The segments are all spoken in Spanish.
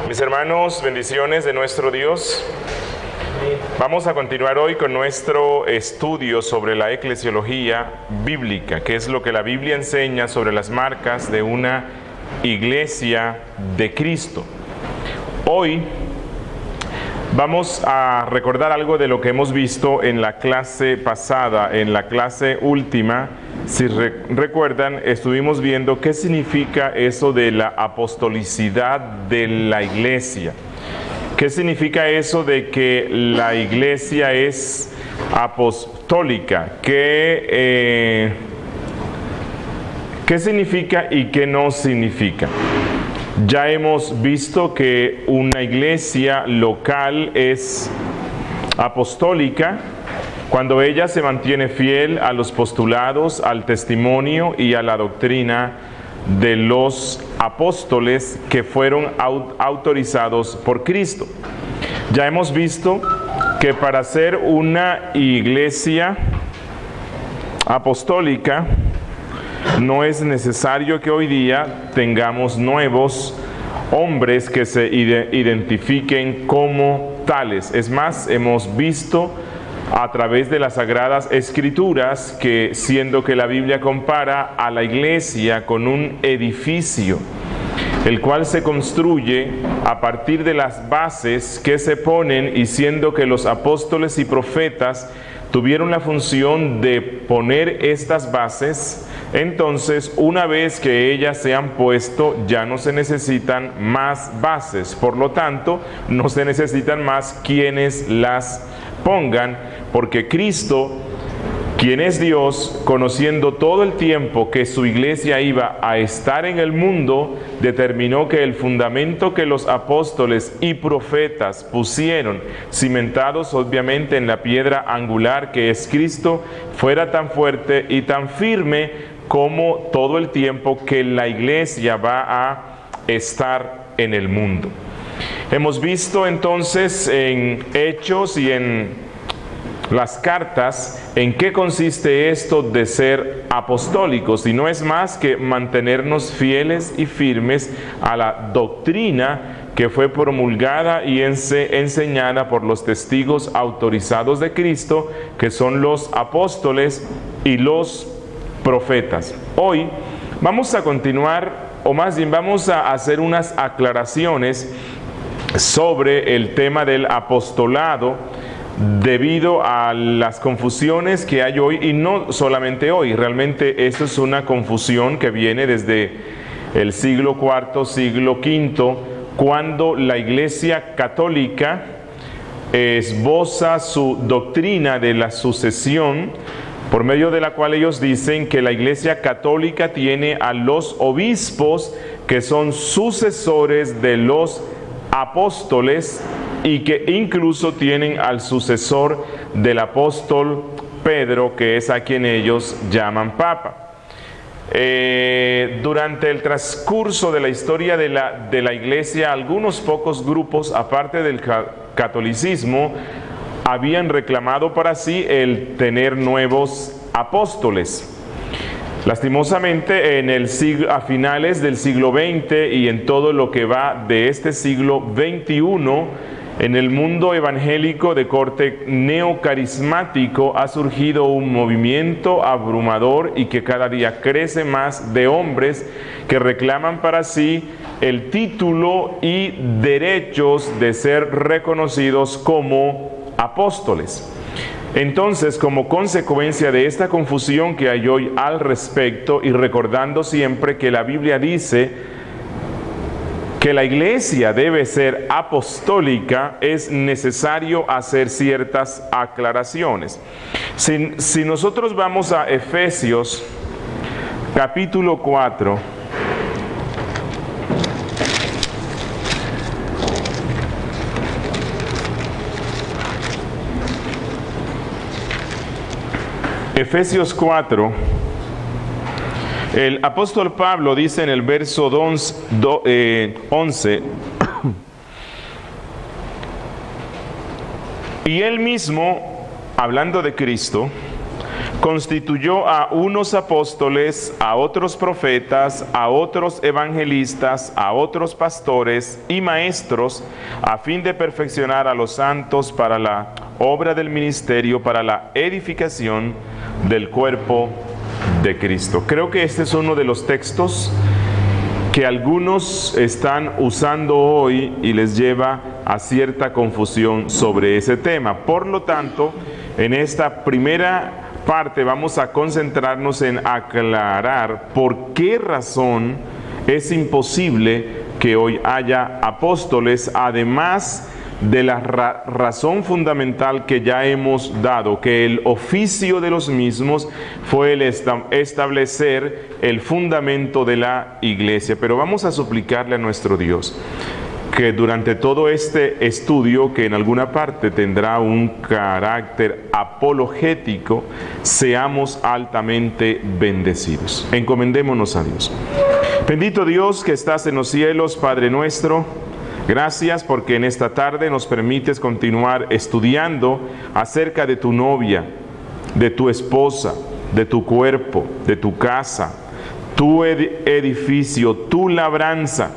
Mis hermanos, bendiciones de nuestro Dios. Vamos a continuar hoy con nuestro estudio sobre la eclesiología bíblica, que es lo que la Biblia enseña sobre las marcas de una iglesia de Cristo. Hoy vamos a recordar algo de lo que hemos visto en la clase pasada, en la clase última. Si recuerdan, estuvimos viendo qué significa eso de la apostolicidad de la iglesia. ¿Qué significa eso de que la iglesia es apostólica? ¿Qué significa y qué no significa? Ya hemos visto que una iglesia local es apostólica cuando ella se mantiene fiel a los postulados, al testimonio y a la doctrina de los apóstoles que fueron autorizados por Cristo. Ya hemos visto que para ser una iglesia apostólica no es necesario que hoy día tengamos nuevos hombres que se identifiquen como tales. Es más, hemos visto a través de las Sagradas Escrituras que, siendo que la Biblia compara a la iglesia con un edificio, el cual se construye a partir de las bases que se ponen, y siendo que los apóstoles y profetas tuvieron la función de poner estas bases, entonces una vez que ellas se han puesto ya no se necesitan más bases, por lo tanto no se necesitan más quienes las pongan, porque Cristo, quien es Dios, conociendo todo el tiempo que su iglesia iba a estar en el mundo, determinó que el fundamento que los apóstoles y profetas pusieron, cimentados obviamente en la piedra angular que es Cristo, fuera tan fuerte y tan firme como todo el tiempo que la iglesia va a estar en el mundo. Hemos visto entonces en Hechos y en las cartas en qué consiste esto de ser apostólicos, y no es más que mantenernos fieles y firmes a la doctrina que fue promulgada y enseñada por los testigos autorizados de Cristo, que son los apóstoles y los profetas. Hoy vamos a continuar, o más bien vamos a hacer unas aclaraciones sobre el tema del apostolado, debido a las confusiones que hay hoy, y no solamente hoy. Realmente esto es una confusión que viene desde el siglo IV, siglo V, cuando la Iglesia Católica esboza su doctrina de la sucesión, por medio de la cual ellos dicen que la Iglesia Católica tiene a los obispos que son sucesores de los apóstoles, y que incluso tienen al sucesor del apóstol Pedro, que es a quien ellos llaman Papa. Durante el transcurso de la historia de la Iglesia, algunos pocos grupos, aparte del catolicismo, habían reclamado para sí el tener nuevos apóstoles. Lastimosamente, a finales del siglo XX y en todo lo que va de este siglo XXI, en el mundo evangélico de corte neocarismático ha surgido un movimiento abrumador y que cada día crece más, de hombres que reclaman para sí el título y derechos de ser reconocidos como apóstoles. Entonces, como consecuencia de esta confusión que hay hoy al respecto, y recordando siempre que la Biblia dice que la iglesia debe ser apostólica, es necesario hacer ciertas aclaraciones. Si nosotros vamos a Efesios capítulo 4, Efesios 4, el apóstol Pablo dice en el verso 11, y él mismo, hablando de Cristo, constituyó a unos apóstoles, a otros profetas, a otros evangelistas, a otros pastores y maestros, a fin de perfeccionar a los santos para la obra del ministerio, para la edificación del cuerpo de Cristo. Creo que este es uno de los textos que algunos están usando hoy y les lleva a cierta confusión sobre ese tema. Por lo tanto, en esta primera parte vamos a concentrarnos en aclarar por qué razón es imposible que hoy haya apóstoles, además de la razón fundamental que ya hemos dado, que el oficio de los mismos fue el establecer el fundamento de la iglesia. Pero vamos a suplicarle a nuestro Dios que durante todo este estudio, que en alguna parte tendrá un carácter apologético, seamos altamente bendecidos. Encomendémonos a Dios. Bendito Dios que estás en los cielos, Padre nuestro, gracias porque en esta tarde nos permites continuar estudiando acerca de tu novia, de tu esposa, de tu cuerpo, de tu casa, tu edificio, tu labranza.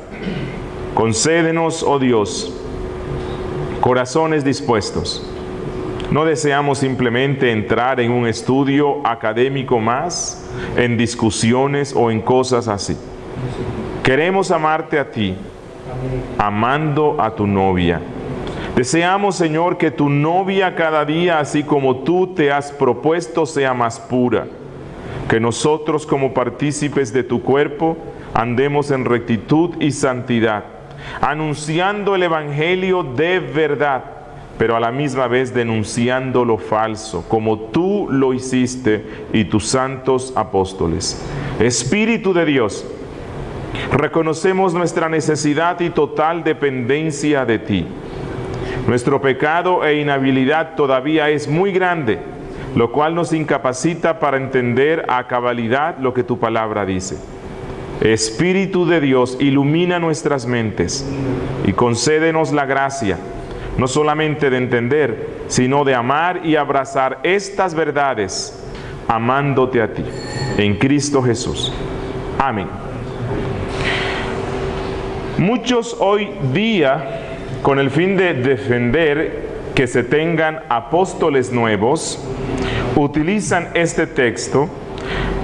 Concédenos, oh Dios, corazones dispuestos. No deseamos simplemente entrar en un estudio académico más, en discusiones o en cosas así. Queremos amarte a ti, amando a tu novia. Deseamos, Señor, que tu novia cada día, así como tú te has propuesto, sea más pura. Que nosotros, como partícipes de tu cuerpo, andemos en rectitud y santidad, anunciando el evangelio de verdad, pero a la misma vez denunciando lo falso, como tú lo hiciste y tus santos apóstoles. Espíritu de Dios, reconocemos nuestra necesidad y total dependencia de ti. Nuestro pecado e inhabilidad todavía es muy grande, lo cual nos incapacita para entender a cabalidad lo que tu palabra dice. Espíritu de Dios, ilumina nuestras mentes y concédenos la gracia, no solamente de entender, sino de amar y abrazar estas verdades, amándote a ti, en Cristo Jesús. Amén. Muchos hoy día, con el fin de defender que se tengan apóstoles nuevos, utilizan este texto.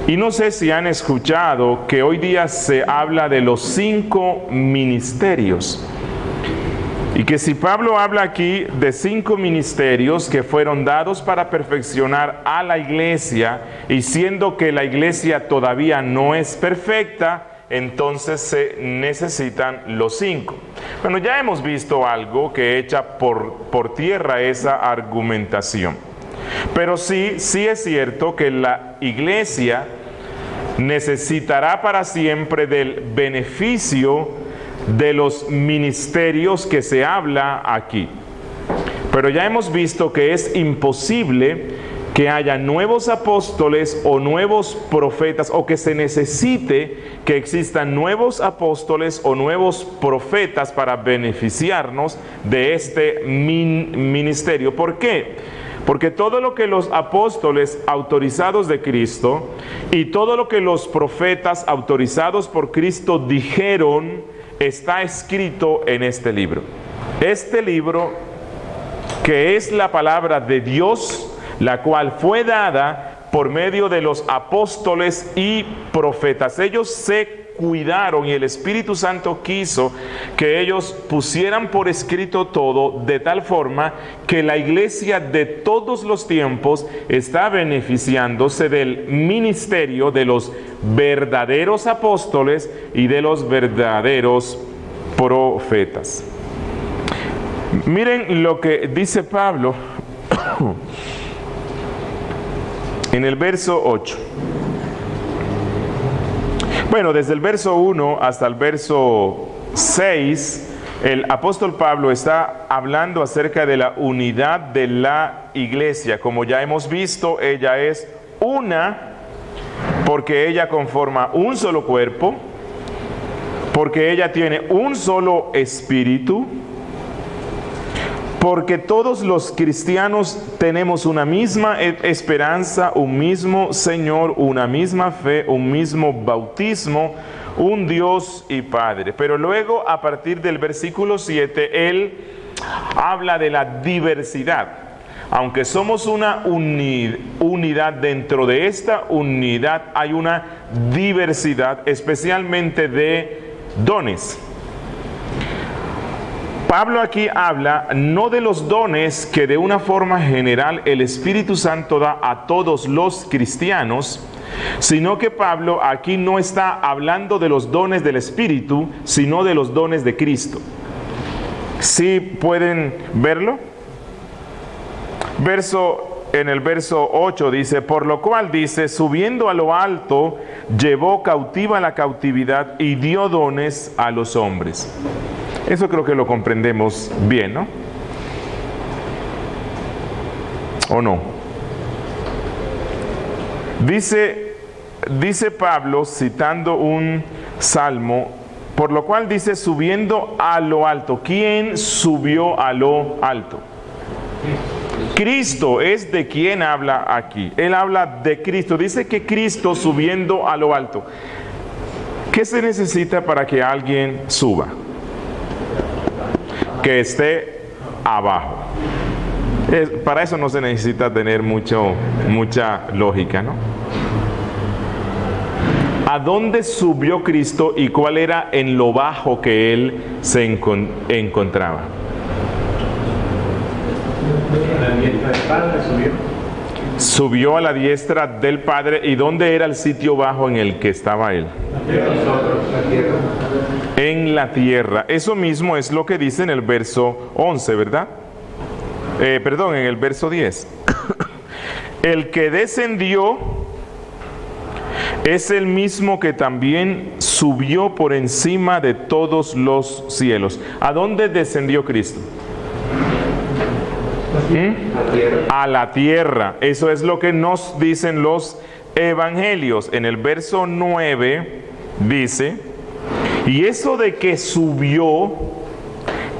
Y no sé si han escuchado que hoy día se habla de los 5 ministerios. Y que si Pablo habla aquí de 5 ministerios que fueron dados para perfeccionar a la iglesia, y siendo que la iglesia todavía no es perfecta, entonces se necesitan los 5. Bueno, ya hemos visto algo que echa por tierra esa argumentación. Pero sí es cierto que la iglesia necesitará para siempre del beneficio de los ministerios que se habla aquí. Pero ya hemos visto que es imposible que haya nuevos apóstoles o nuevos profetas, o que se necesite que existan nuevos apóstoles o nuevos profetas para beneficiarnos de este ministerio. ¿Por qué? Porque todo lo que los apóstoles autorizados de Cristo y todo lo que los profetas autorizados por Cristo dijeron está escrito en este libro. Este libro, que es la palabra de Dios, la cual fue dada por medio de los apóstoles y profetas. Ellos se cuidaron y el Espíritu Santo quiso que ellos pusieran por escrito todo, de tal forma que la iglesia de todos los tiempos está beneficiándose del ministerio de los verdaderos apóstoles y de los verdaderos profetas. Miren lo que dice Pablo en el verso 8. Bueno, desde el verso 1 hasta el verso 6, el apóstol Pablo está hablando acerca de la unidad de la iglesia. Como ya hemos visto, ella es una, porque ella conforma un solo cuerpo, porque ella tiene un solo espíritu, porque todos los cristianos tenemos una misma esperanza, un mismo Señor, una misma fe, un mismo bautismo, un Dios y Padre. Pero luego, a partir del versículo 7, él habla de la diversidad. Aunque somos una unidad, dentro de esta unidad hay una diversidad, especialmente de dones. Pablo aquí habla no de los dones que de una forma general el Espíritu Santo da a todos los cristianos, sino que Pablo aquí no está hablando de los dones del Espíritu, sino de los dones de Cristo. ¿Sí pueden verlo? En el verso 8 dice, por lo cual dice, subiendo a lo alto, llevó cautiva la cautividad y dio dones a los hombres. Eso creo que lo comprendemos bien, ¿no? ¿O no? Dice Pablo, citando un salmo, por lo cual dice, subiendo a lo alto. ¿Quién subió a lo alto? Cristo es de quien habla aquí. Él habla de Cristo. Dice que Cristo subiendo a lo alto. ¿Qué se necesita para que alguien suba? Que esté abajo. Para eso no se necesita tener mucha lógica, ¿no? ¿A dónde subió Cristo y cuál era en lo bajo que él se encontraba? A la diestra del Padre subió. Subió a la diestra del Padre. ¿Y dónde era el sitio bajo en el que estaba él? La tierra. En la tierra. Eso mismo es lo que dice en el verso 11, ¿verdad? En el verso 10. El que descendió es el mismo que también subió por encima de todos los cielos. ¿A dónde descendió Cristo? A la tierra. Eso es lo que nos dicen los evangelios. En el verso 9 dice, y eso de que subió,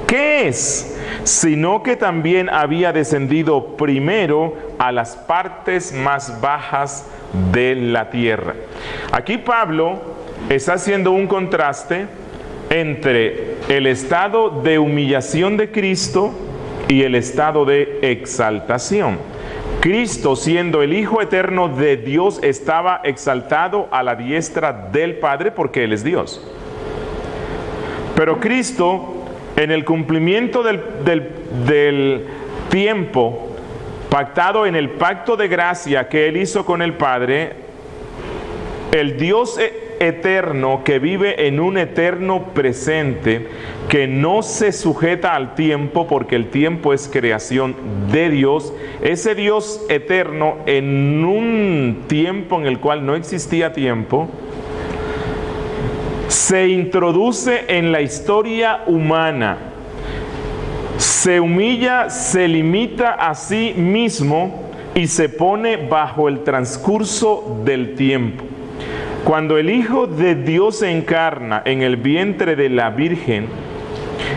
¿qué es? Sino que también había descendido primero a las partes más bajas de la tierra. Aquí Pablo está haciendo un contraste entre el estado de humillación de Cristo y el estado de exaltación. Cristo, siendo el Hijo eterno de Dios, estaba exaltado a la diestra del Padre porque Él es Dios. Pero Cristo, en el cumplimiento del tiempo pactado en el pacto de gracia que Él hizo con el Padre, el Dios eterno que vive en un eterno presente, que no se sujeta al tiempo porque el tiempo es creación de Dios, ese Dios eterno en un tiempo en el cual no existía tiempo, se introduce en la historia humana, se humilla, se limita a sí mismo y se pone bajo el transcurso del tiempo. Cuando el Hijo de Dios se encarna en el vientre de la Virgen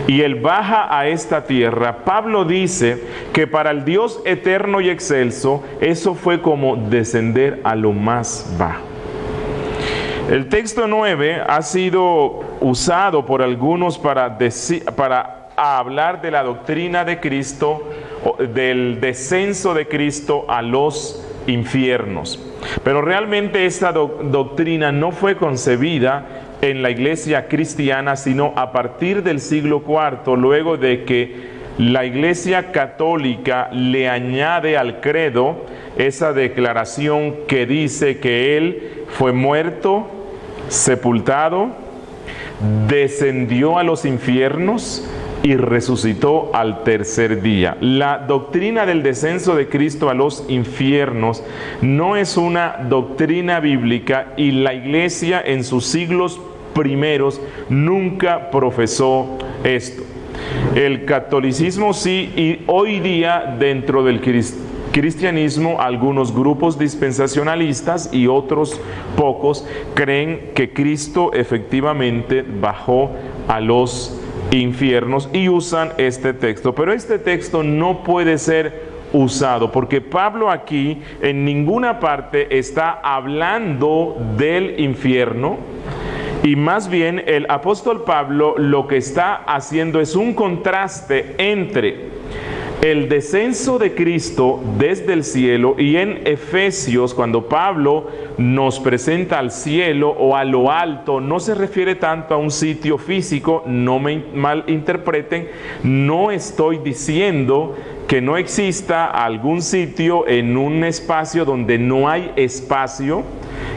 y Él baja a esta tierra, Pablo dice que para el Dios eterno y excelso, eso fue como descender a lo más bajo. El texto 9 ha sido usado por algunos para hablar de la doctrina de Cristo, del descenso de Cristo a los infiernos. Pero realmente esta doctrina no fue concebida en la iglesia cristiana, sino a partir del siglo IV, luego de que la iglesia católica le añade al credo esa declaración que dice que Él fue muerto, sepultado, descendió a los infiernos y resucitó al tercer día. La doctrina del descenso de Cristo a los infiernos no es una doctrina bíblica y la iglesia en sus siglos primeros nunca profesó esto. El catolicismo sí, y hoy día dentro del cristianismo algunos grupos dispensacionalistas y otros pocos creen que Cristo efectivamente bajó a los infiernos y usan este texto. Pero este texto no puede ser usado porque Pablo aquí en ninguna parte está hablando del infierno, y más bien el apóstol Pablo lo que está haciendo es un contraste entre el descenso de Cristo desde el cielo, y en Efesios, cuando Pablo nos presenta al cielo o a lo alto, no se refiere tanto a un sitio físico. No me malinterpreten, no estoy diciendo que no exista algún sitio en un espacio donde no hay espacio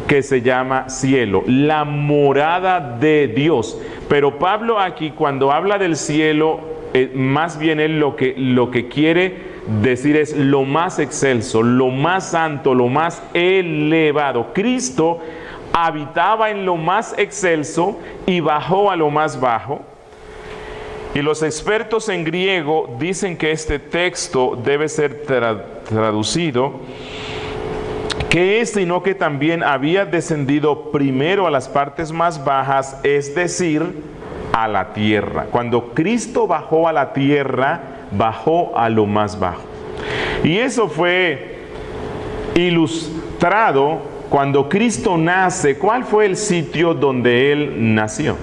que se llama cielo, la morada de Dios. Pero Pablo aquí, cuando habla del cielo, más bien él lo que quiere decir es lo más excelso, lo más santo, lo más elevado. Cristo habitaba en lo más excelso y bajó a lo más bajo. Y los expertos en griego dicen que este texto debe ser traducido, que es sino que también había descendido primero a las partes más bajas, es decir, a la tierra. Cuando Cristo bajó a la tierra, bajó a lo más bajo. Y eso fue ilustrado cuando Cristo nace. ¿Cuál fue el sitio donde Él nació?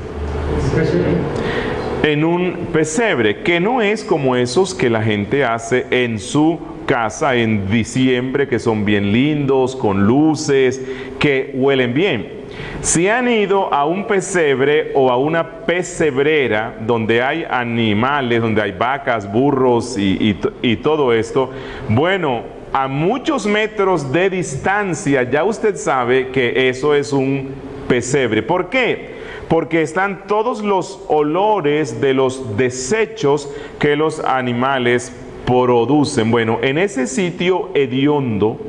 En un pesebre, que no es como esos que la gente hace en su casa en diciembre, que son bien lindos, con luces, que huelen bien. Si han ido a un pesebre o a una pesebrera donde hay animales, donde hay vacas, burros y todo esto, bueno, a muchos metros de distancia ya usted sabe que eso es un pesebre. ¿Por qué? Porque están todos los olores de los desechos que los animales producen. Bueno, en ese sitio hediondo,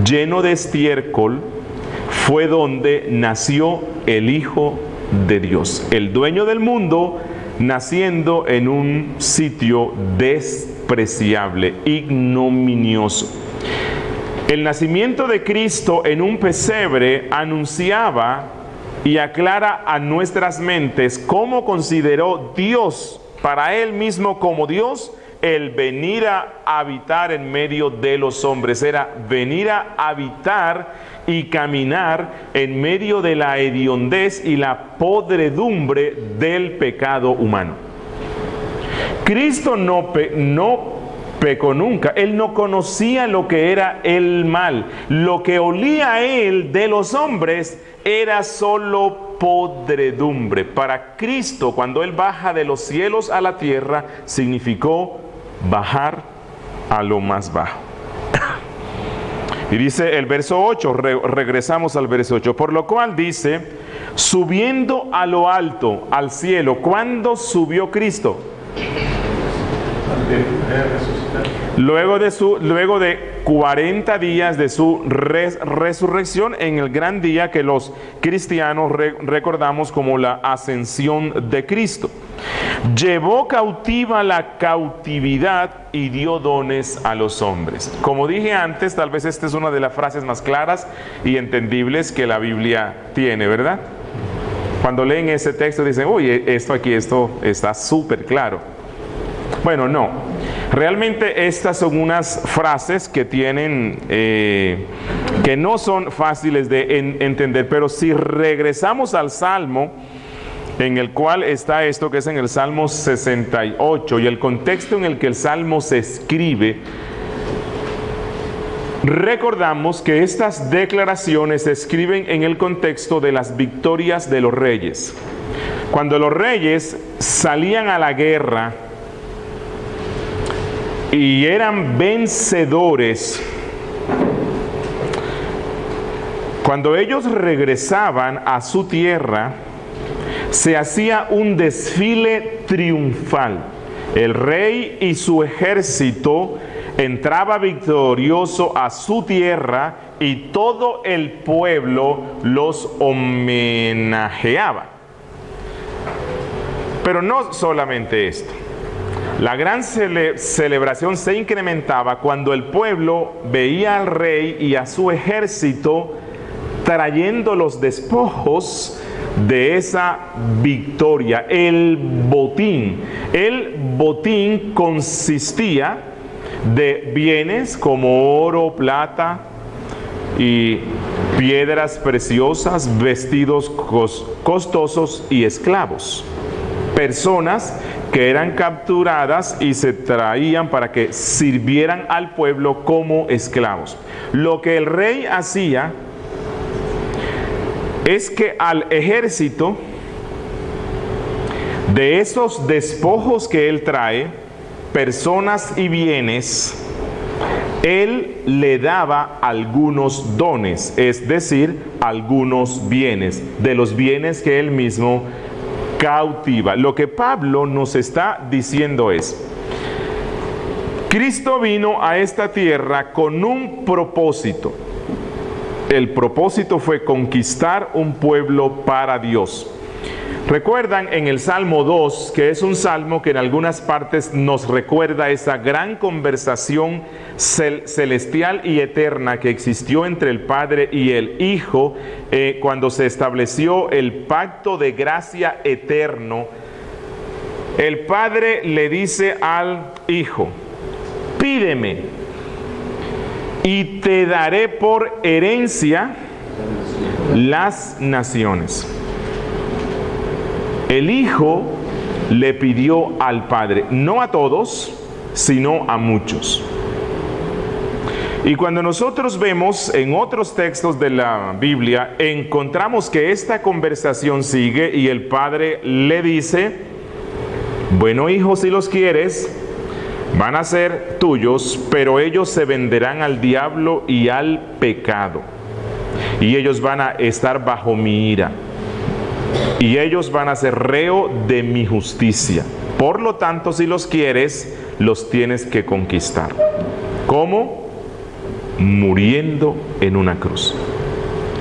lleno de estiércol, fue donde nació el Hijo de Dios, el dueño del mundo, naciendo en un sitio despreciable, ignominioso. El nacimiento de Cristo en un pesebre anunciaba y aclara a nuestras mentes cómo consideró Dios para Él mismo como Dios el venir a habitar en medio de los hombres. Era venir a habitar y caminar en medio de la hediondez y la podredumbre del pecado humano. Cristo no pecó nunca. Él no conocía lo que era el mal. Lo que olía a Él de los hombres era solo podredumbre. Para Cristo, cuando Él baja de los cielos a la tierra, significó bajar a lo más bajo. Y dice el verso 8, regresamos al verso 8, por lo cual dice, subiendo a lo alto, al cielo. ¿Cuándo subió Cristo? Luego de 40 días de su resurrección, en el gran día que los cristianos recordamos como la ascensión de Cristo. Llevó cautiva la cautividad y dio dones a los hombres. Como dije antes, tal vez esta es una de las frases más claras y entendibles que la Biblia tiene, ¿verdad? Cuando leen ese texto dicen, uy, esto está súper claro. Bueno, no. Realmente estas son unas frases que tienen, que no son fáciles de entender, pero si regresamos al Salmo, en el cual está esto, que es en el Salmo 68, y el contexto en el que el Salmo se escribe, recordamos que estas declaraciones se escriben en el contexto de las victorias de los reyes. Cuando los reyes salían a la guerra y eran vencedores, cuando ellos regresaban a su tierra, se hacía un desfile triunfal. El rey y su ejército entraba victorioso a su tierra y todo el pueblo los homenajeaba. Pero no solamente esto. La gran celebración se incrementaba cuando el pueblo veía al rey y a su ejército trayendo los despojos de esa victoria, el botín. El botín consistía de bienes como oro, plata y piedras preciosas, vestidos costosos y esclavos. Personas que eran capturadas y se traían para que sirvieran al pueblo como esclavos. Lo que el rey hacía es que al ejército, de esos despojos que él trae, personas y bienes, él le daba algunos dones, es decir, algunos bienes, de los bienes que él mismo cautiva. Lo que Pablo nos está diciendo es: Cristo vino a esta tierra con un propósito. El propósito fue conquistar un pueblo para Dios. Recuerdan en el Salmo 2, que es un salmo que en algunas partes nos recuerda esa gran conversación celestial y eterna que existió entre el Padre y el Hijo cuando se estableció el pacto de gracia eterno. El Padre le dice al Hijo: pídeme y te daré por herencia las naciones. El Hijo le pidió al Padre, no a todos, sino a muchos. Y cuando nosotros vemos en otros textos de la Biblia, encontramos que esta conversación sigue y el Padre le dice: bueno, hijo, si los quieres, van a ser tuyos, pero ellos se venderán al diablo y al pecado. Y ellos van a estar bajo mi ira. Y ellos van a ser reo de mi justicia. Por lo tanto, si los quieres, los tienes que conquistar. ¿Cómo? Muriendo en una cruz.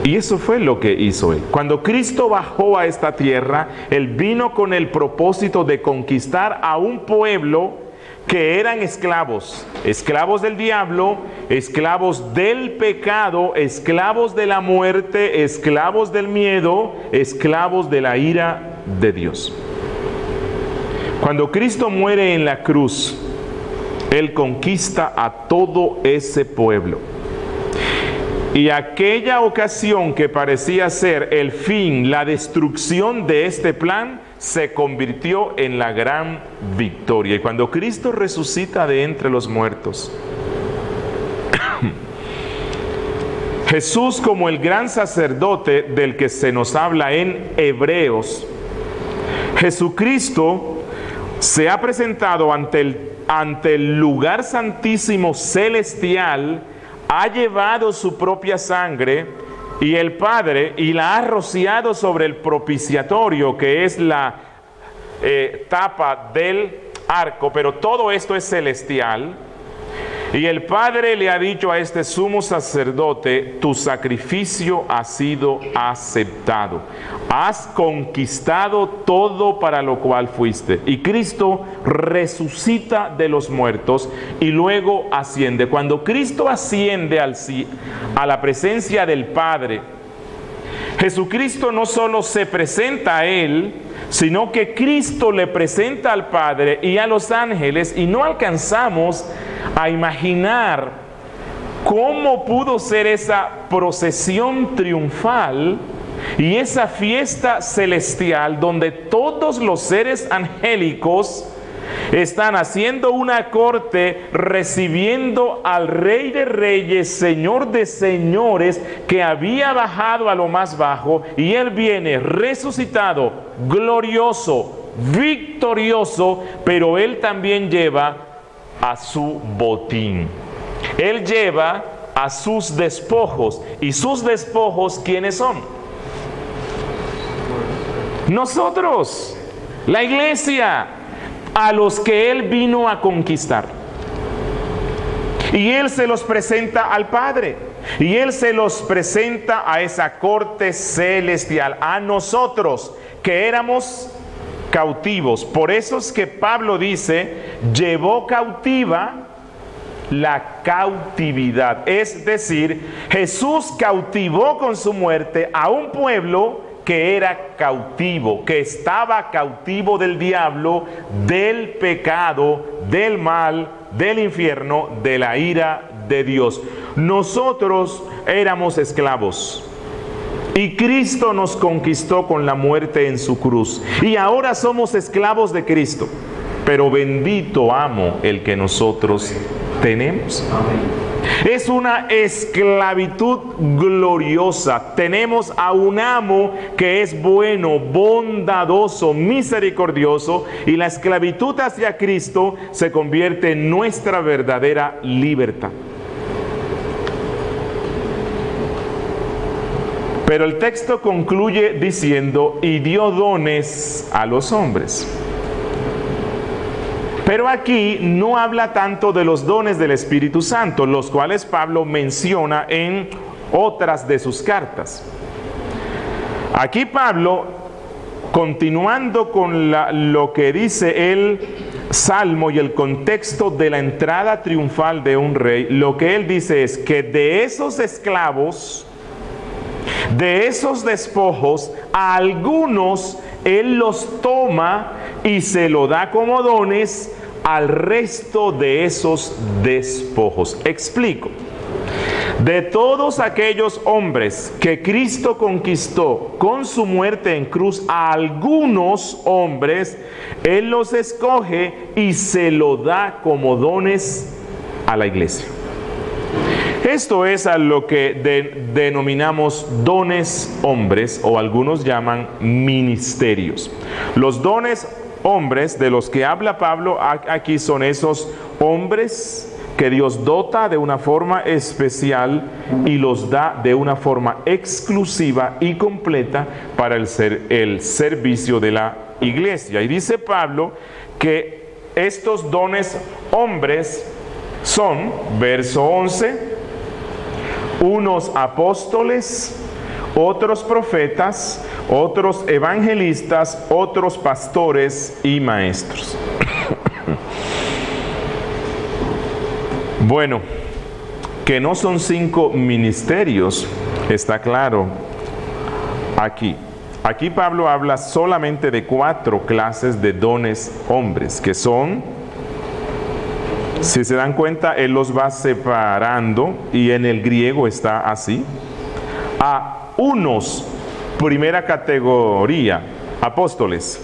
Y eso fue lo que hizo él. Cuando Cristo bajó a esta tierra, él vino con el propósito de conquistar a un pueblo que eran esclavos, esclavos del diablo, esclavos del pecado, esclavos de la muerte, esclavos del miedo, esclavos de la ira de Dios. Cuando Cristo muere en la cruz, él conquista a todo ese pueblo. Y aquella ocasión que parecía ser el fin, la destrucción de este plan, se convirtió en la gran victoria. Y cuando Cristo resucita de entre los muertos, Jesús, como el gran sacerdote del que se nos habla en Hebreos, Jesucristo se ha presentado ante el lugar santísimo celestial, ha llevado su propia sangre y el Padre, y la ha rociado sobre el propiciatorio, que es la tapa del arco, pero todo esto es celestial. Y el Padre le ha dicho a este sumo sacerdote: tu sacrificio ha sido aceptado. Has conquistado todo para lo cual fuiste. Y Cristo resucita de los muertos y luego asciende. Cuando Cristo asciende a la presencia del Padre, Jesucristo no solo se presenta a Él, sino que Cristo le presenta al Padre y a los ángeles, y no alcanzamos a imaginar cómo pudo ser esa procesión triunfal y esa fiesta celestial donde todos los seres angélicos están haciendo una corte, recibiendo al Rey de Reyes, Señor de Señores, que había bajado a lo más bajo, y Él viene resucitado, glorioso, victorioso, pero Él también lleva a su botín. Él lleva a sus despojos. ¿Y sus despojos quiénes son? Nosotros, la iglesia, a los que Él vino a conquistar. Y Él se los presenta al Padre, y Él se los presenta a esa corte celestial, a nosotros que éramos cautivos. Por eso es que Pablo dice: llevó cautiva la cautividad. Es decir, Jesús cautivó con su muerte a un pueblo que que era cautivo, que estaba cautivo del diablo, del pecado, del mal, del infierno, de la ira de Dios. Nosotros éramos esclavos y Cristo nos conquistó con la muerte en su cruz. Y ahora somos esclavos de Cristo. Pero bendito amo el que nosotros tenemos. Es una esclavitud gloriosa. Tenemos a un amo que es bueno, bondadoso, misericordioso, y la esclavitud hacia Cristo se convierte en nuestra verdadera libertad. Pero el texto concluye diciendo, y dio dones a los hombres. Pero aquí no habla tanto de los dones del Espíritu Santo, los cuales Pablo menciona en otras de sus cartas. Aquí Pablo, continuando con lo que dice el Salmo y el contexto de la entrada triunfal de un rey, lo que él dice es que de esos esclavos, de esos despojos, a algunos él los toma y se lo da como dones al resto de esos despojos. Explico. De todos aquellos hombres que Cristo conquistó con su muerte en cruz, a algunos hombres Él los escoge y se lo da como dones a la iglesia. Esto es a lo que denominamos dones hombres, o algunos llaman ministerios. Los dones hombres de los que habla Pablo aquí son esos hombres que Dios dota de una forma especial y los da de una forma exclusiva y completa para el servicio de la iglesia. Y dice Pablo que estos dones hombres son, verso 11, unos apóstoles, otros profetas, otros evangelistas, otros pastores y maestros. Bueno, que no son 5 ministerios, está claro aquí. Aquí Pablo habla solamente de 4 clases de dones hombres, que son, si se dan cuenta, él los va separando y en el griego está así. A unos, primera categoría, apóstoles.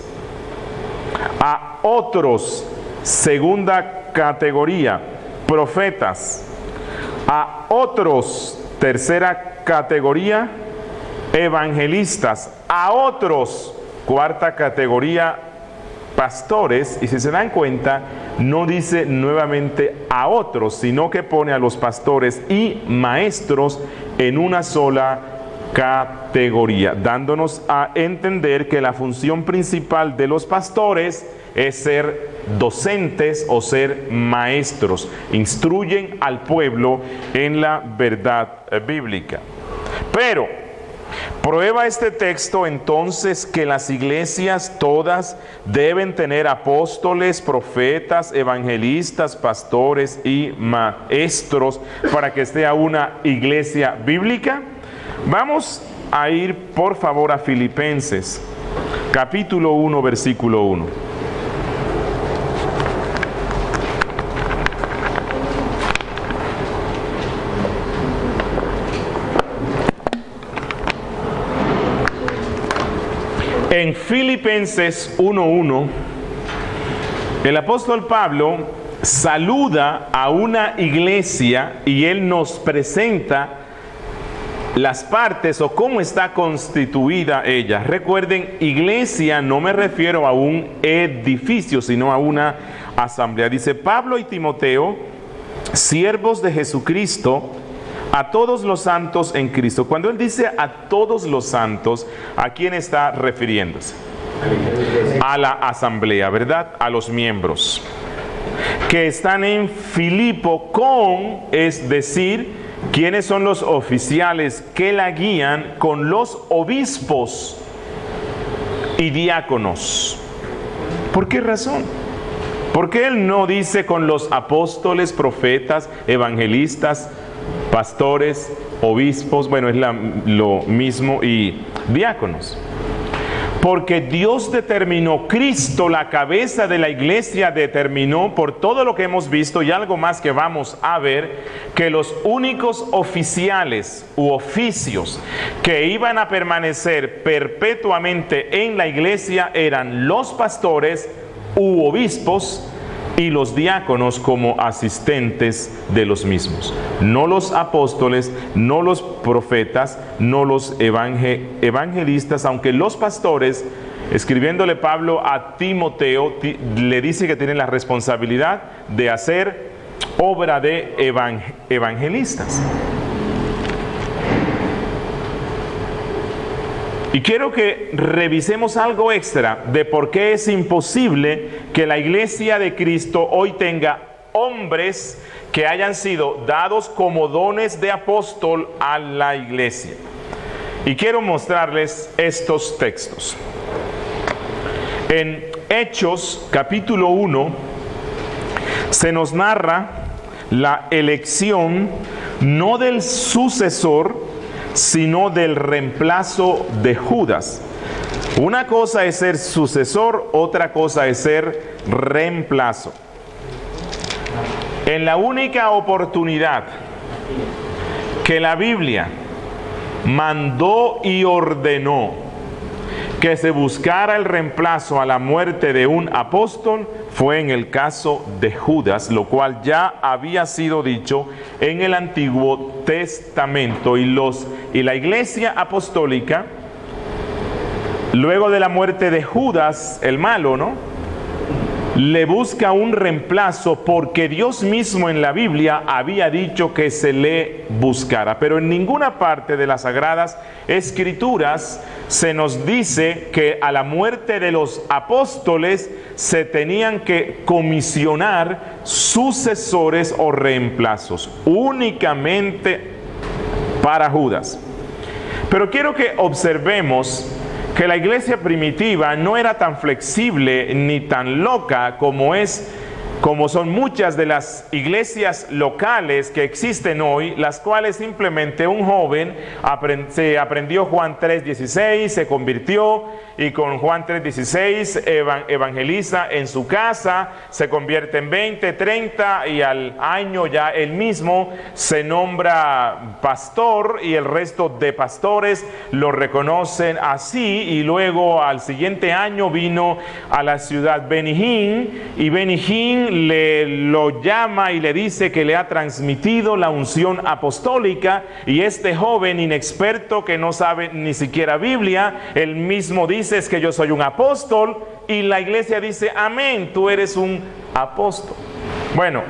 A otros, segunda categoría, profetas. A otros, tercera categoría, evangelistas. A otros, cuarta categoría, pastores. Y si se dan cuenta, no dice nuevamente a otros, sino que pone a los pastores y maestros en una sola categoría, dándonos a entender que la función principal de los pastores es ser docentes o ser maestros. Instruyen al pueblo en la verdad bíblica. Pero prueba este texto entonces que las iglesias todas deben tener apóstoles, profetas, evangelistas, pastores y maestros para que sea una iglesia bíblica. Vamos a ir por favor a Filipenses, capítulo 1, versículo 1. En Filipenses 1:1, el apóstol Pablo saluda a una iglesia y él nos presenta las partes o cómo está constituida ella. Recuerden, iglesia no me refiero a un edificio, sino a una asamblea. Dice Pablo y Timoteo, siervos de Jesucristo, a todos los santos en Cristo. Cuando él dice a todos los santos, ¿a quién está refiriéndose? A la asamblea, ¿verdad? A los miembros que están en Filipo con, es decir, ¿quiénes son los oficiales que la guían? Con los obispos y diáconos. ¿Por qué razón? ¿Por qué él no dice con los apóstoles, profetas, evangelistas, pastores, obispos, bueno, es lo mismo, y diáconos. Porque Dios determinó, Cristo, la cabeza de la iglesia, determinó por todo lo que hemos visto y algo más que vamos a ver, que los únicos oficiales u oficios que iban a permanecer perpetuamente en la iglesia eran los pastores u obispos y los diáconos como asistentes de los mismos. No los apóstoles, no los profetas, no los evangelistas, aunque los pastores, escribiéndole Pablo a Timoteo, le dice que tienen la responsabilidad de hacer obra de evangelistas. Y quiero que revisemos algo extra de por qué es imposible que la iglesia de Cristo hoy tenga hombres que hayan sido dados como dones de apóstol a la iglesia. Y quiero mostrarles estos textos. En Hechos capítulo 1 se nos narra la elección no del sucesor, sino del reemplazo de Judas. Una cosa es ser sucesor, otra cosa es ser reemplazo. En la única oportunidad que la Biblia mandó y ordenó que se buscara el reemplazo a la muerte de un apóstol fue en el caso de Judas, lo cual ya había sido dicho en el Antiguo Testamento, y la iglesia apostólica, luego de la muerte de Judas, el malo, ¿no?, le busca un reemplazo porque Dios mismo en la Biblia había dicho que se le buscara. Pero en ninguna parte de las Sagradas Escrituras se nos dice que a la muerte de los apóstoles se tenían que comisionar sucesores o reemplazos, únicamente para Judas. Pero quiero que observemos que la iglesia primitiva no era tan flexible ni tan loca como son muchas de las iglesias locales que existen hoy, las cuales simplemente un joven se aprendió Juan 3:16, se convirtió y con Juan 3:16 evangeliza en su casa, se convierte en 20, 30 y al año ya él mismo se nombra pastor y el resto de pastores lo reconocen así, y luego al siguiente año vino a la ciudad Benny Hinn y Benny Hinn lo llama y le dice que le ha transmitido la unción apostólica, y este joven inexperto que no sabe ni siquiera Biblia, él mismo dice: es que yo soy un apóstol, y la iglesia dice: amén, tú eres un apóstol. Bueno,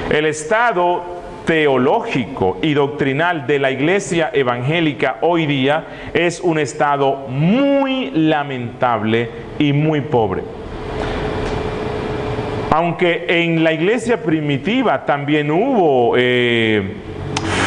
el estado teológico y doctrinal de la iglesia evangélica hoy día es un estado muy lamentable y muy pobre. Aunque en la iglesia primitiva también hubo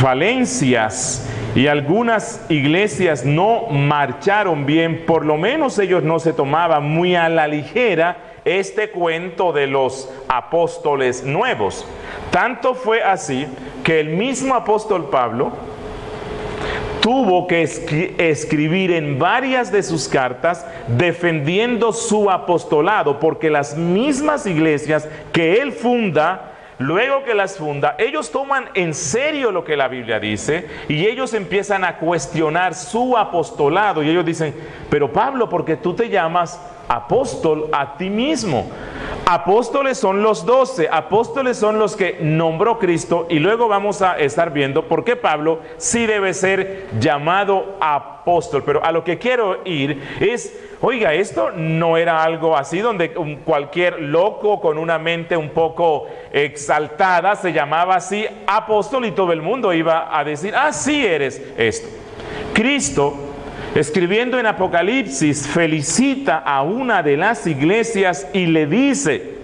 falencias y algunas iglesias no marcharon bien, por lo menos ellos no se tomaban muy a la ligera este cuento de los apóstoles nuevos. Tanto fue así que el mismo apóstol Pablo tuvo que escribir en varias de sus cartas defendiendo su apostolado, porque las mismas iglesias que él funda, luego que las funda, ellos toman en serio lo que la Biblia dice y ellos empiezan a cuestionar su apostolado, y ellos dicen: pero Pablo, ¿por qué tú te llamas apóstol a ti mismo? Apóstoles son los 12, apóstoles son los que nombró Cristo, y luego vamos a estar viendo por qué Pablo sí debe ser llamado apóstol. Pero a lo que quiero ir es: oiga, esto no era algo así donde cualquier loco con una mente un poco exaltada se llamaba así apóstol y todo el mundo iba a decir: ah, sí eres esto. Cristo, escribiendo en Apocalipsis, felicita a una de las iglesias y le dice: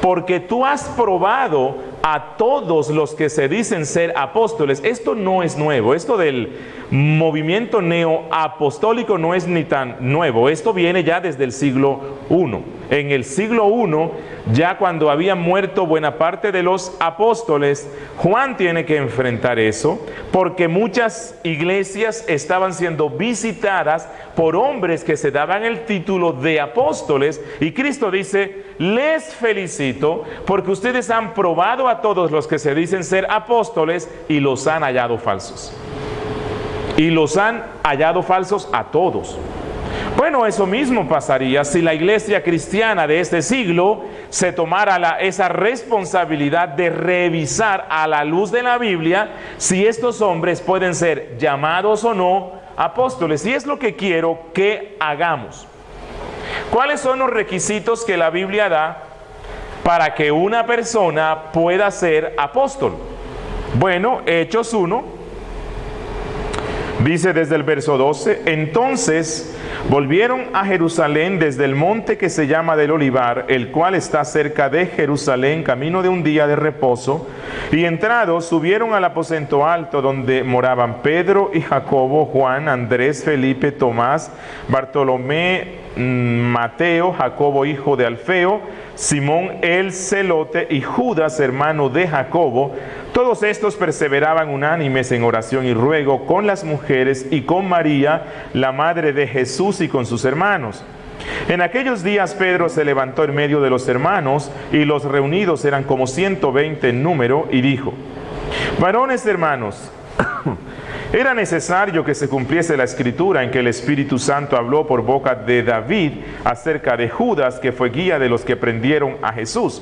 porque tú has probado a todos los que se dicen ser apóstoles. Esto no es nuevo, esto del movimiento neoapostólico no es ni tan nuevo, esto viene ya desde el siglo I. en el siglo I, ya cuando había muerto buena parte de los apóstoles, Juan tiene que enfrentar eso, porque muchas iglesias estaban siendo visitadas por hombres que se daban el título de apóstoles, y Cristo dice: les felicito porque ustedes han probado a todos los que se dicen ser apóstoles y los han hallado falsos. Y los han hallado falsos a todos. Bueno, eso mismo pasaría si la iglesia cristiana de este siglo se tomara esa responsabilidad de revisar a la luz de la Biblia si estos hombres pueden ser llamados o no apóstoles. Y es lo que quiero que hagamos. ¿Cuáles son los requisitos que la Biblia da para que una persona pueda ser apóstol? Bueno, Hechos 1 dice desde el verso 12: entonces volvieron a Jerusalén desde el monte que se llama del Olivar, el cual está cerca de Jerusalén, camino de un día de reposo, y entrados subieron al aposento alto donde moraban Pedro y Jacobo, Juan, Andrés, Felipe, Tomás, Bartolomé, Mateo, Jacobo hijo de Alfeo, Simón el celote y Judas hermano de Jacobo. Todos estos perseveraban unánimes en oración y ruego con las mujeres y con María, la madre de Jesús, y con sus hermanos. En aquellos días Pedro se levantó en medio de los hermanos, y los reunidos eran como 120 en número, y dijo: varones hermanos, era necesario que se cumpliese la escritura en que el Espíritu Santo habló por boca de David acerca de Judas, que fue guía de los que prendieron a Jesús.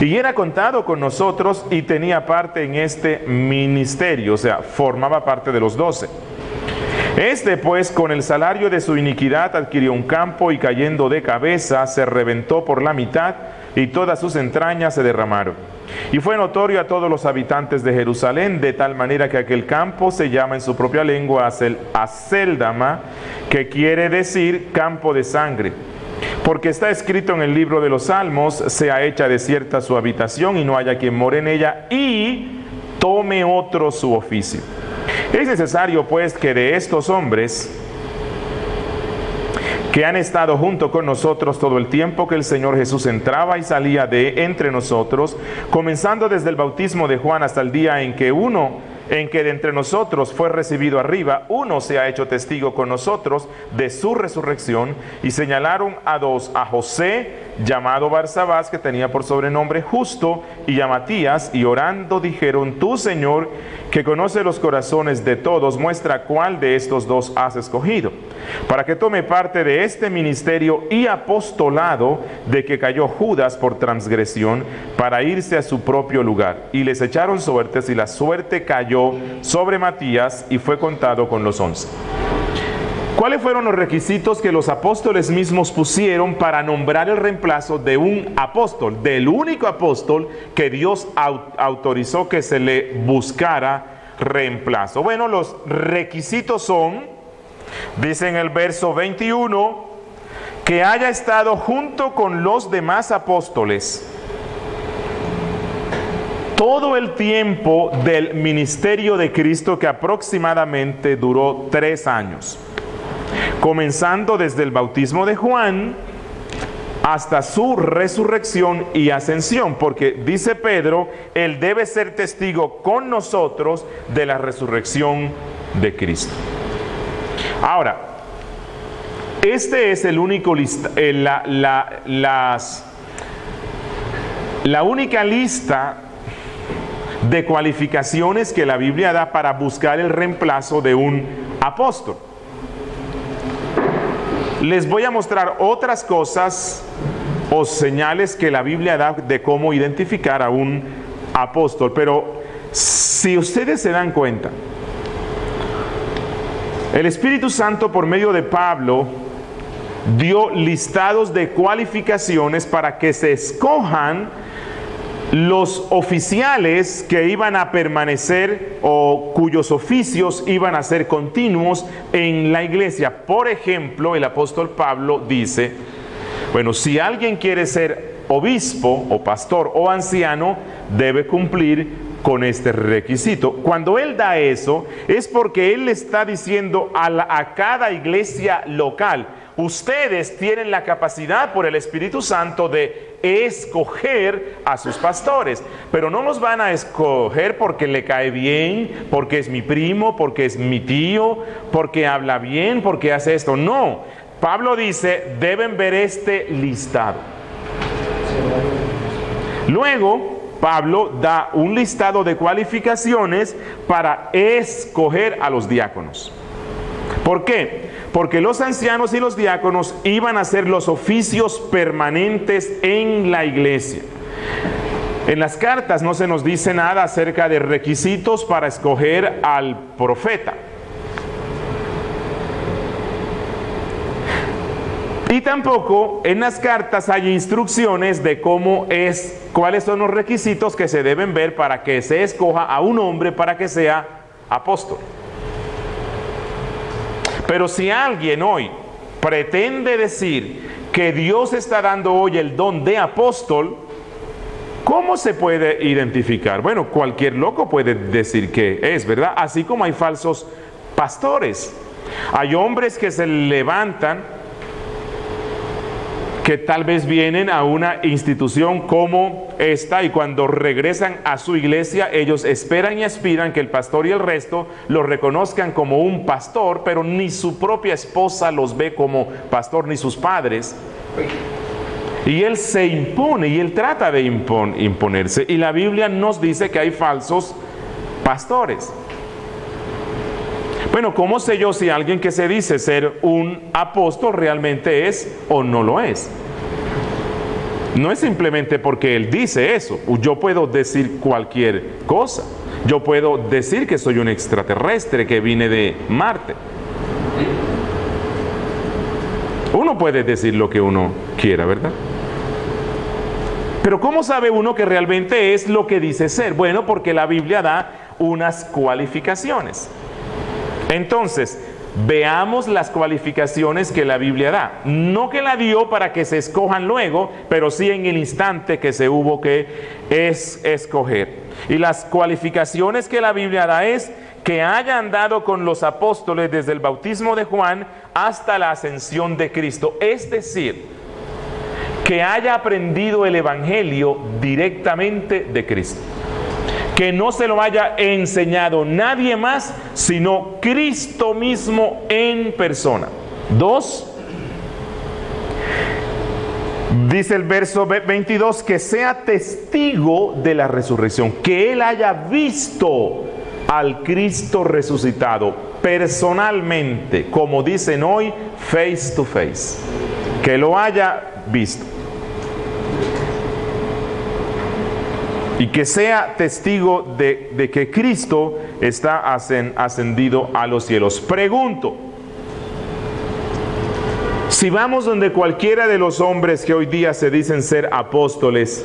Y era contado con nosotros y tenía parte en este ministerio, o sea, formaba parte de los 12. Este pues con el salario de su iniquidad adquirió un campo, y cayendo de cabeza se reventó por la mitad, y todas sus entrañas se derramaron. Y fue notorio a todos los habitantes de Jerusalén, de tal manera que aquel campo se llama en su propia lengua Acéldama, que quiere decir campo de sangre. Porque está escrito en el libro de los Salmos: sea hecha desierta su habitación, y no haya quien more en ella, y tome otro su oficio. Es necesario pues que de estos hombres que han estado junto con nosotros todo el tiempo que el Señor Jesús entraba y salía de entre nosotros, comenzando desde el bautismo de Juan hasta el día en que de entre nosotros fue recibido arriba, uno se ha hecho testigo con nosotros de su resurrección. Y señalaron a dos: a José, llamado Barsabás, que tenía por sobrenombre Justo, y a Matías, y orando dijeron: tú, Señor, que conoce los corazones de todos, muestra cuál de estos dos has escogido, para que tome parte de este ministerio y apostolado de que cayó Judas por transgresión, para irse a su propio lugar. Y les echaron suertes, y la suerte cayó sobre Matías, y fue contado con los 11. ¿Cuáles fueron los requisitos que los apóstoles mismos pusieron para nombrar el reemplazo de un apóstol, del único apóstol que Dios autorizó que se le buscara reemplazo? Bueno, los requisitos son, dice en el verso 21, que haya estado junto con los demás apóstoles todo el tiempo del ministerio de Cristo, que aproximadamente duró 3 años. Comenzando desde el bautismo de Juan hasta su resurrección y ascensión, porque dice Pedro, él debe ser testigo con nosotros de la resurrección de Cristo. Ahora, este es el único la única lista de cualificaciones que la Biblia da para buscar el reemplazo de un apóstol. Les voy a mostrar otras cosas o señales que la Biblia da de cómo identificar a un apóstol. Pero si ustedes se dan cuenta, el Espíritu Santo por medio de Pablo dio listados de cualificaciones para que se escojan los oficiales que iban a permanecer o cuyos oficios iban a ser continuos en la iglesia. Por ejemplo, el apóstol Pablo dice, bueno, si alguien quiere ser obispo o pastor o anciano, debe cumplir con este requisito. Cuando él da eso, es porque él le está diciendo a cada iglesia local: ustedes tienen la capacidad por el Espíritu Santo de escoger a sus pastores, pero no los van a escoger porque le cae bien, porque es mi primo, porque es mi tío, porque habla bien, porque hace esto. No, Pablo dice, deben ver este listado. Luego, Pablo da un listado de cualificaciones para escoger a los diáconos. ¿Por qué? Porque los ancianos y los diáconos iban a hacer los oficios permanentes en la iglesia. En las cartas no se nos dice nada acerca de requisitos para escoger al profeta. Y tampoco en las cartas hay instrucciones de cuáles son los requisitos que se deben ver para que se escoja a un hombre para que sea apóstol. Pero si alguien hoy pretende decir que Dios está dando hoy el don de apóstol, ¿cómo se puede identificar? Bueno, cualquier loco puede decir que es, ¿verdad? Así como hay falsos pastores. Hay hombres que se levantan, que tal vez vienen a una institución como esta y cuando regresan a su iglesia, ellos esperan y aspiran que el pastor y el resto lo reconozcan como un pastor, pero ni su propia esposa los ve como pastor, ni sus padres. Y él se impone y él trata de imponerse. Y la Biblia nos dice que hay falsos pastores. Bueno, ¿cómo sé yo si alguien que se dice ser un apóstol realmente es o no lo es? No es simplemente porque él dice eso. Yo puedo decir cualquier cosa. Yo puedo decir que soy un extraterrestre que vine de Marte. Uno puede decir lo que uno quiera, ¿verdad? Pero ¿cómo sabe uno que realmente es lo que dice ser? Bueno, porque la Biblia da unas cualificaciones. Entonces, veamos las cualificaciones que la Biblia da. No que la dio para que se escojan luego, pero sí en el instante que se hubo que escoger. Y las cualificaciones que la Biblia da es que haya andado con los apóstoles desde el bautismo de Juan hasta la ascensión de Cristo. Es decir, que haya aprendido el Evangelio directamente de Cristo. Que no se lo haya enseñado nadie más, sino Cristo mismo en persona. 2, dice el verso 22, que sea testigo de la resurrección, que él haya visto al Cristo resucitado personalmente, como dicen hoy, face to face, que lo haya visto. Y que sea testigo de que Cristo está ascendido a los cielos. Pregunto, si vamos donde cualquiera de los hombres que hoy día se dicen ser apóstoles,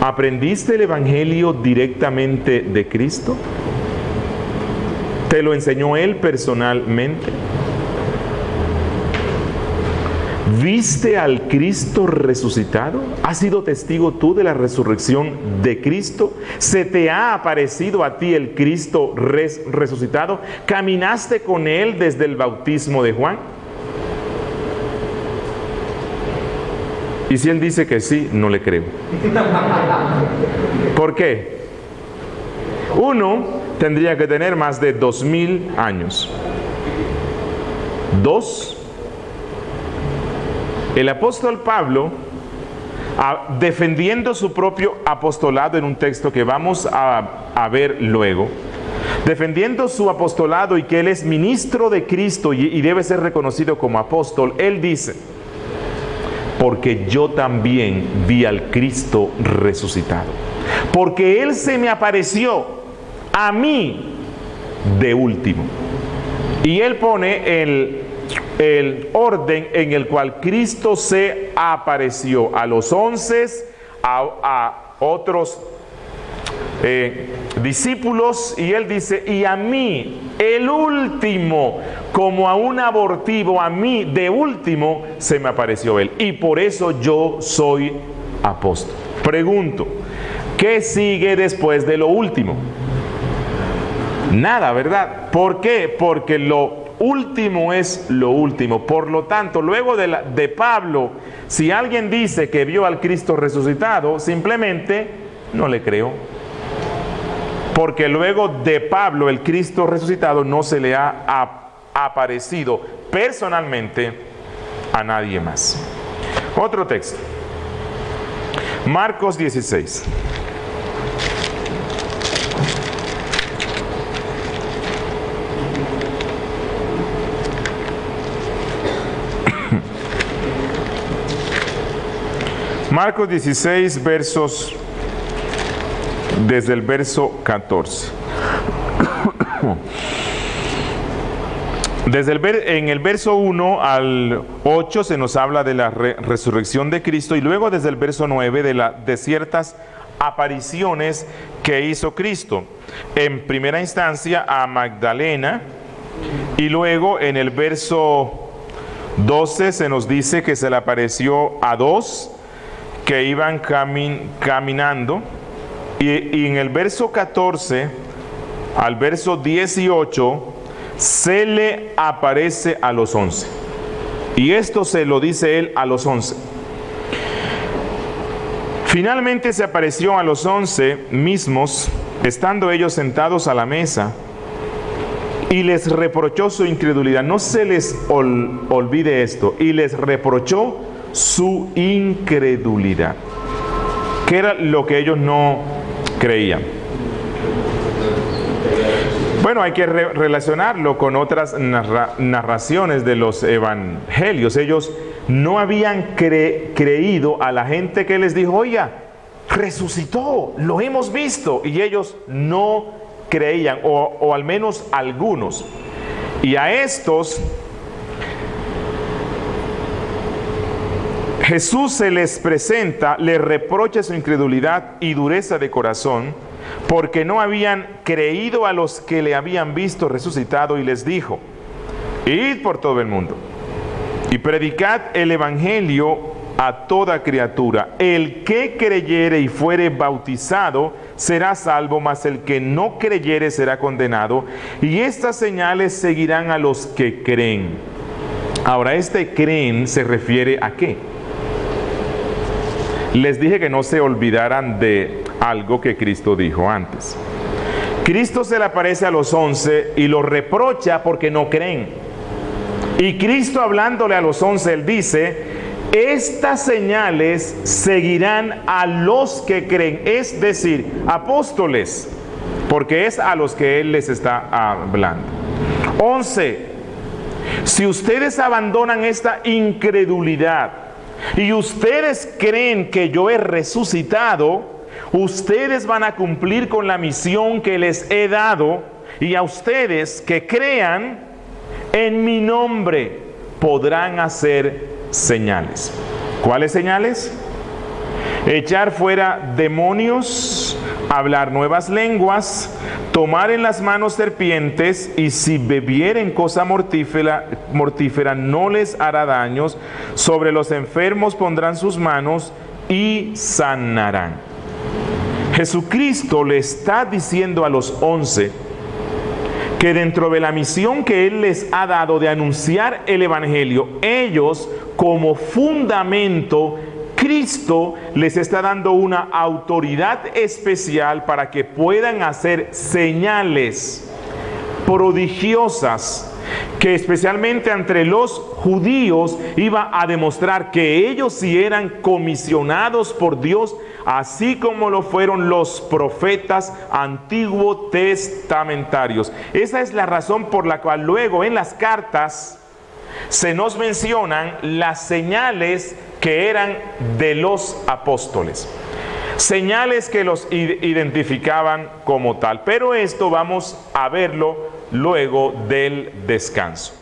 ¿aprendiste el Evangelio directamente de Cristo? ¿Te lo enseñó Él personalmente? ¿Viste al Cristo resucitado? ¿Has sido testigo tú de la resurrección de Cristo? ¿Se te ha aparecido a ti el Cristo resucitado? ¿Caminaste con Él desde el bautismo de Juan? Y si Él dice que sí, no le creo. ¿Por qué? Uno, tendría que tener más de 2000 años. 2, el apóstol Pablo, defendiendo su propio apostolado en un texto que vamos a ver luego, defendiendo su apostolado y que él es ministro de Cristo y debe ser reconocido como apóstol, él dice, porque yo también vi al Cristo resucitado, porque él se me apareció a mí de último. Y él pone el orden en el cual Cristo se apareció a los 11, a otros discípulos, y él dice, y a mí, el último, como a un abortivo, a mí de último se me apareció él, y por eso yo soy apóstol. Pregunto, ¿qué sigue después de lo último? Nada, ¿verdad? ¿Por qué? Porque lo último es lo último. Por lo tanto, luego de Pablo, si alguien dice que vio al Cristo resucitado, simplemente no le creo. Porque luego de Pablo, el Cristo resucitado no se le ha aparecido personalmente a nadie más. Otro texto. Marcos 16. Marcos 16, desde el verso 14. En el verso 1 al 8 se nos habla de la resurrección de Cristo, y luego desde el verso 9 de ciertas apariciones que hizo Cristo. En primera instancia a Magdalena, y luego en el verso 12 se nos dice que se le apareció a dos que iban caminando, y en el verso 14 al verso 18 se le aparece a los 11, y esto se lo dice él a los 11. Finalmente se apareció a los 11 mismos, estando ellos sentados a la mesa, y les reprochó su incredulidad. No se les olvide esto, y les reprochó su incredulidad. ¿Qué era lo que ellos no creían? Bueno, hay que relacionarlo con otras narraciones de los evangelios. Ellos no habían creído a la gente que les dijo: oiga, resucitó, lo hemos visto. Y ellos no creían, o al menos algunos. Y a estos Jesús se les presenta, les reprocha su incredulidad y dureza de corazón, porque no habían creído a los que le habían visto resucitado, y les dijo: id por todo el mundo y predicad el evangelio a toda criatura. El que creyere y fuere bautizado será salvo, mas el que no creyere será condenado. Y estas señales seguirán a los que creen. Ahora, este creen se refiere ¿a qué? Les dije que no se olvidaran de algo que Cristo dijo antes. Cristo se le aparece a los 11 y los reprocha porque no creen. Y Cristo, hablándole a los 11, él dice: estas señales seguirán a los que creen, es decir, apóstoles, porque es a los que él les está hablando. 11. Si ustedes abandonan esta incredulidad y ustedes creen que yo he resucitado, ustedes van a cumplir con la misión que les he dado, y a ustedes que crean en mi nombre podrán hacer señales. ¿Cuáles señales? Echar fuera demonios, hablar nuevas lenguas, tomar en las manos serpientes, y si bebieren cosa mortífera no les hará daños. Sobre los enfermos pondrán sus manos y sanarán. Jesucristo le está diciendo a los 11 que dentro de la misión que Él les ha dado de anunciar el Evangelio, ellos como fundamento, Cristo les está dando una autoridad especial para que puedan hacer señales prodigiosas, que especialmente entre los judíos iba a demostrar que ellos sí eran comisionados por Dios, así como lo fueron los profetas antiguo testamentarios. Esa es la razón por la cual luego en las cartas se nos mencionan las señales que eran de los apóstoles, señales que los identificaban como tal. Pero esto vamos a verlo luego del descanso.